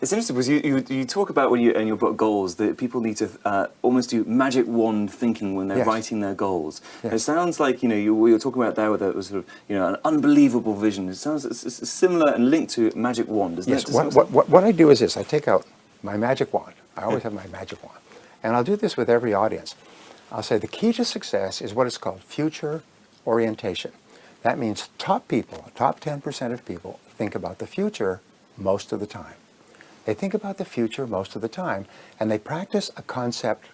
It's interesting because you talk about when you in your book Goals that people need to almost do magic wand thinking when they're writing their goals. Yes. It sounds like you're talking about there with a sort of an unbelievable vision. It sounds it's similar and linked to magic wand, isn't it? What I do is this: I take out my magic wand. I always have my magic wand, and I'll do this with every audience. I'll say the key to success is what is called future orientation. That means top 10% of people think about the future most of the time. They think about the future most of the time, and they practice a concept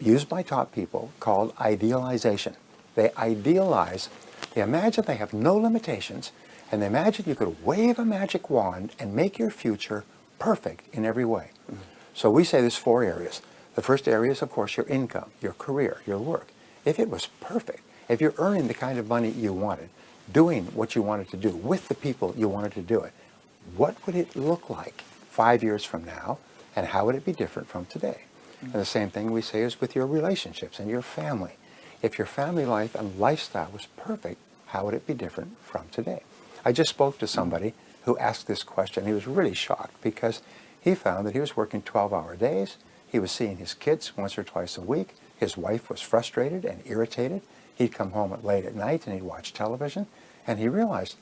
used by top people called idealization. They idealize, they imagine they have no limitations, and they imagine you could wave a magic wand and make your future perfect in every way. Mm-hmm. So we say there's 4 areas. The first area is, of course, your income, your career, your work. If it was perfect, if you're earning the kind of money you wanted, doing what you wanted to do with the people you wanted to do it, what would it look like 5 years from now, and how would it be different from today? Mm-hmm. And the same thing we say is with your relationships and your family. If your family life and lifestyle was perfect, how would it be different from today? I just spoke to somebody who asked this question. He was really shocked because he found that he was working 12-hour days. He was seeing his kids once or twice a week. His wife was frustrated and irritated. He'd come home late at night and he'd watch television. And he realized,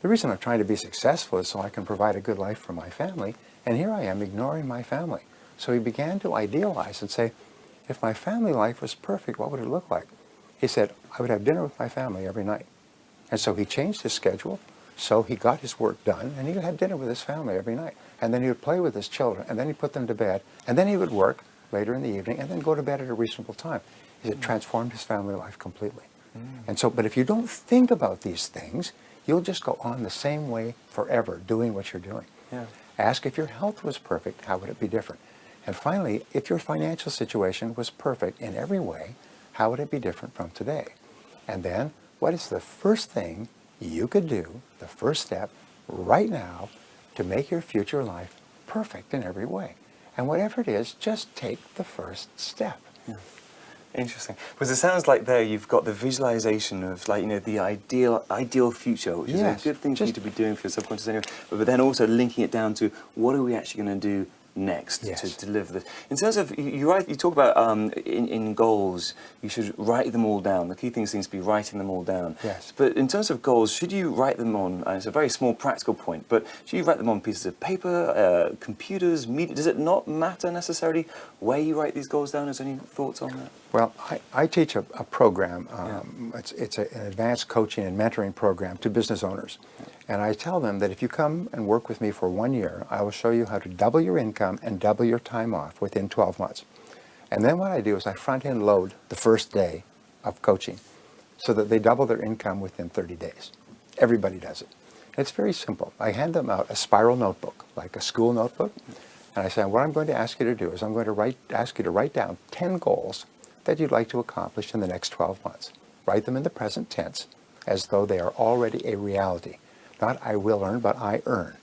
the reason I'm trying to be successful is so I can provide a good life for my family. And here I am ignoring my family. So he began to idealize and say, if my family life was perfect, what would it look like? He said, I would have dinner with my family every night. And so he changed his schedule. So he got his work done, and he would have dinner with his family every night. And then he would play with his children, and then he'd put them to bed. And then he would work later in the evening, and then go to bed at a reasonable time. It transformed his family life completely. And so, but if you don't think about these things, you'll just go on the same way forever, doing what you're doing. Yeah. Ask if your health was perfect, how would it be different? And finally, if your financial situation was perfect in every way, how would it be different from today? And then, what is the first thing you could do, the first step, right now, to make your future life perfect in every way? And whatever it is, just take the first step. Yeah. Interesting. Because it sounds like there you've got the visualization of the ideal future, which is a good thing for you to be doing for your subconscious anyway, but then also linking it down to what are we actually going to do next to deliver this. In terms of, you talk about in goals, you should write them all down. The key thing seems to be writing them all down. Yes. But in terms of goals, should you write them on, it's a very small practical point, but should you write them on pieces of paper, computers, media? Does it not matter necessarily where you write these goals down? Is there any thoughts on that? Well, I teach a program. It's an advanced coaching and mentoring program to business owners. And I tell them that if you come and work with me for 1 year, I will show you how to double your income and double your time off within 12 months. And then what I do is I front-end load the first day of coaching so that they double their income within 30 days. Everybody does it. It's very simple. I hand them out a spiral notebook, like a school notebook. And I say, what I'm going to ask you to do is I'm going to ask you to write down 10 goals that you'd like to accomplish in the next 12 months. Write them in the present tense as though they are already a reality. Not I will earn, but I earn.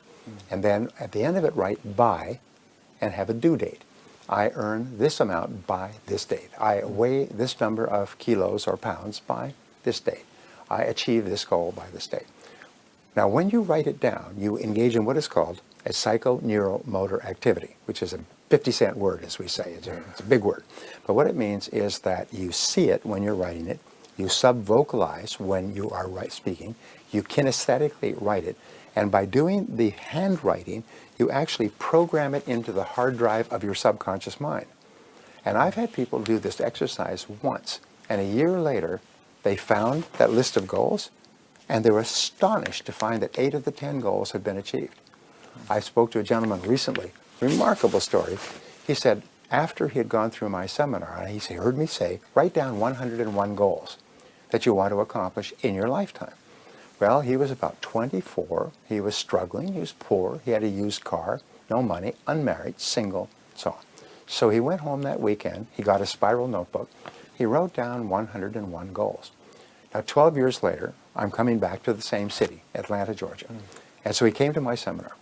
And then at the end of it, write by and have a due date. I earn this amount by this date. I weigh this number of kilos or pounds by this date. I achieve this goal by this date. Now, when you write it down, you engage in what is called a psychoneuromotor activity, which is a 50-cent word, as we say. It's a big word. But what it means is that you see it when you're writing it, you sub-vocalize when you are speaking, you kinesthetically write it, and by doing the handwriting, you actually program it into the hard drive of your subconscious mind. And I've had people do this exercise once, and a year later, they found that list of goals, and they were astonished to find that 8 of the 10 goals had been achieved. I spoke to a gentleman recently, remarkable story. He said, after he had gone through my seminar, and he heard me say, write down 101 goals that you want to accomplish in your lifetime. Well, he was about 24. He was struggling. He was poor. He had a used car, no money, unmarried, single, so on. So he went home that weekend. He got a spiral notebook. He wrote down 101 goals. Now, 12 years later, I'm coming back to the same city, Atlanta, Georgia. And so he came to my seminar,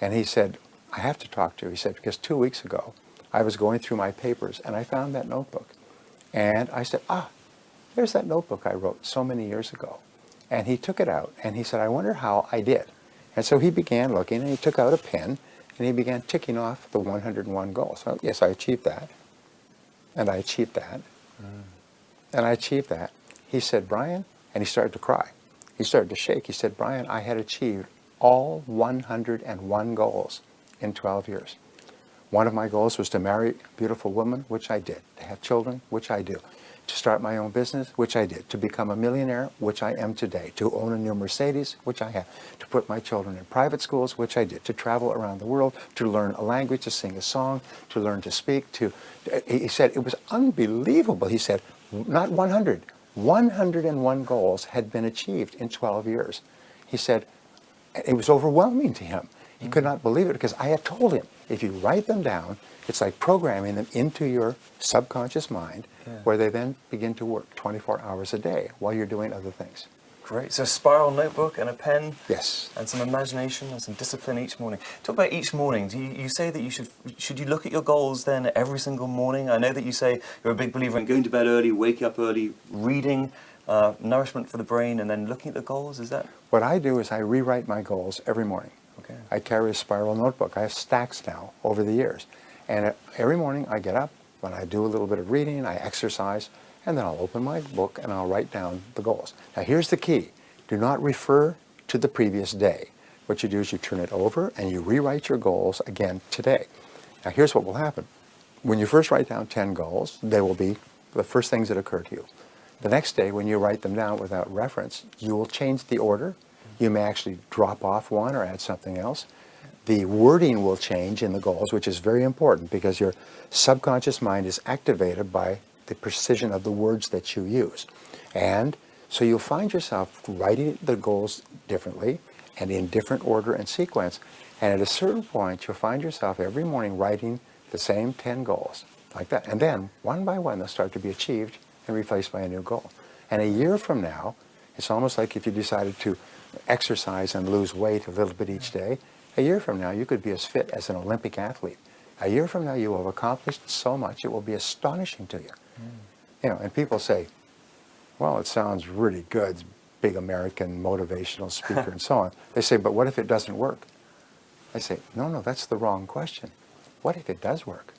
and he said, I have to talk to you. He said, because 2 weeks ago, I was going through my papers, and I found that notebook. And I said, there's that notebook I wrote so many years ago. And he took it out, and he said, I wonder how I did. And so he began looking, and he took out a pen, And he began ticking off the 101 goals. So, yes, I achieved that. And I achieved that. And I achieved that. He said, Brian, and he started to cry. He started to shake. He said, Brian, I had achieved all 101 goals in 12 years. One of my goals was to marry a beautiful woman, which I did. To have children, which I do. To start my own business, which I did. To become a millionaire, which I am today. To own a new Mercedes, which I have. To put my children in private schools, which I did. To travel around the world, to learn a language, to sing a song, to learn to speak. He said, it was unbelievable. He said, not 100. 101 goals had been achieved in 12 years. He said, it was overwhelming to him. He could not believe it because I had told him, if you write them down, it's like programming them into your subconscious mind, where they then begin to work 24 hours a day while you're doing other things. Great. So a spiral notebook and a pen. Yes. And some imagination and some discipline each morning. Talk about each morning. Do you say that you should you look at your goals then every single morning? I know that you say you're a big believer in going to bed early, waking up early, reading, nourishment for the brain, and then looking at the goals. Is that? What I do is I rewrite my goals every morning. Okay. I carry a spiral notebook. I have stacks now over the years. And every morning I get up, when I do a little bit of reading, I exercise, and then I'll open my book and I'll write down the goals. Now here's the key. Do not refer to the previous day. What you do is you turn it over and you rewrite your goals again today. Now here's what will happen. When you first write down 10 goals, they will be the first things that occur to you. The next day, when you write them down without reference, you will change the order. You may actually drop off one or add something else. The wording will change in the goals, which is very important because your subconscious mind is activated by the precision of the words that you use. And so you'll find yourself writing the goals differently and in different order and sequence. And at a certain point, you'll find yourself every morning writing the same 10 goals, like that. And then, one by one, they'll start to be achieved and replaced by a new goal. And a year from now, it's almost like if you decided to exercise and lose weight a little bit each day, a year from now, you could be as fit as an Olympic athlete. A year from now, you will have accomplished so much, it will be astonishing to you. You know, and people say, well, it sounds really good, big American motivational speaker and so on. They say, but what if it doesn't work? I say, no, that's the wrong question. What if it does work?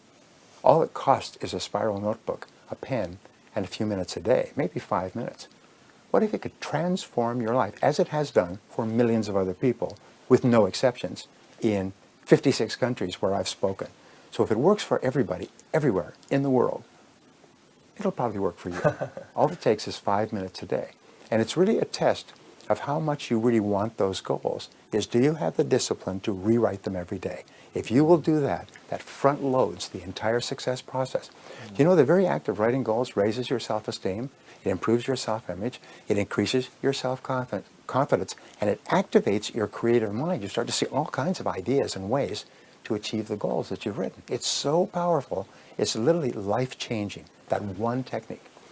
All it costs is a spiral notebook, a pen, and a few minutes a day, maybe 5 minutes. What if it could transform your life, as it has done for millions of other people, with no exceptions, in 56 countries where I've spoken? So if it works for everybody, everywhere in the world, it'll probably work for you. All it takes is 5 minutes a day. And it's really a test of how much you really want those goals, is do you have the discipline to rewrite them every day? If you will do that, that front loads the entire success process. You know, the very act of writing goals raises your self-esteem, it improves your self-image, it increases your self-confidence, and it activates your creative mind. You start to see all kinds of ideas and ways to achieve the goals that you've written. It's so powerful, it's literally life-changing, that one technique.